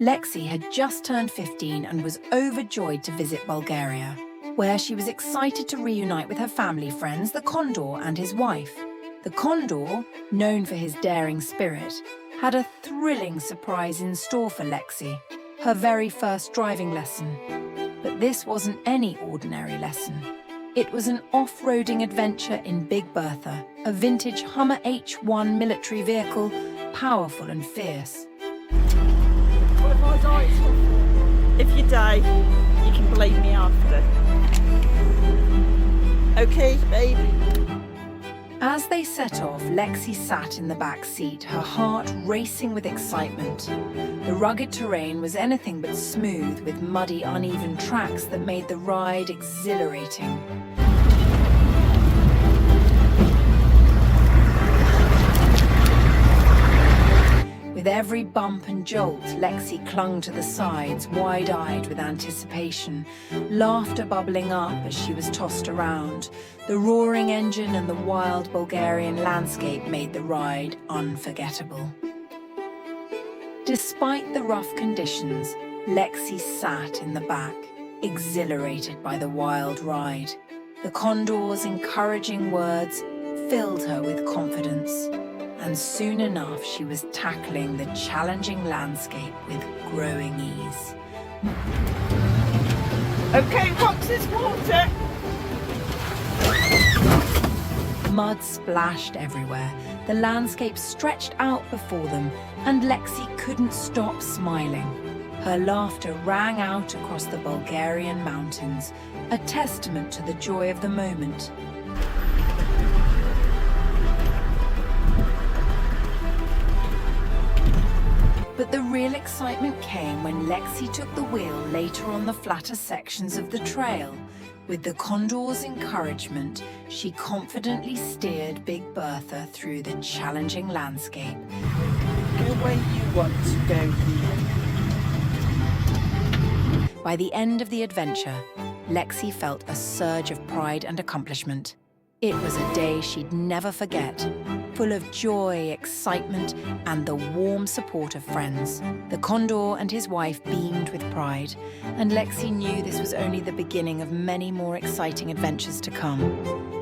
Lexi had just turned 15 and was overjoyed to visit Bulgaria, where she was excited to reunite with her family friends, the Condor and his wife. The Condor, known for his daring spirit, had a thrilling surprise in store for Lexi, her very first driving lesson. But this wasn't any ordinary lesson. It was an off-roading adventure in Big Bertha, a vintage Hummer H1 military vehicle, powerful and fierce. What have I died for? If you die, you can blame me after. Okay, babe? As they set off, Lexi sat in the back seat, her heart racing with excitement. The rugged terrain was anything but smooth, with muddy, uneven tracks that made the ride exhilarating. With every bump and jolt, Lexi clung to the sides, wide-eyed with anticipation, laughter bubbling up as she was tossed around. The roaring engine and the wild Bulgarian landscape made the ride unforgettable. Despite the rough conditions, Lexi sat in the back, exhilarated by the wild ride. The Condor's encouraging words filled her with confidence. And soon enough, she was tackling the challenging landscape with growing ease. Okay, watch this water! Mud splashed everywhere. The landscape stretched out before them, and Lexi couldn't stop smiling. Her laughter rang out across the Bulgarian mountains, a testament to the joy of the moment. But the real excitement came when Lexi took the wheel later on the flatter sections of the trail. With the Condor's encouragement, she confidently steered Big Bertha through the challenging landscape. Go where you want to go. By the end of the adventure, Lexi felt a surge of pride and accomplishment. It was a day she'd never forget, full of joy, excitement, and the warm support of friends. The Condor and his wife beamed with pride, and Lexi knew this was only the beginning of many more exciting adventures to come.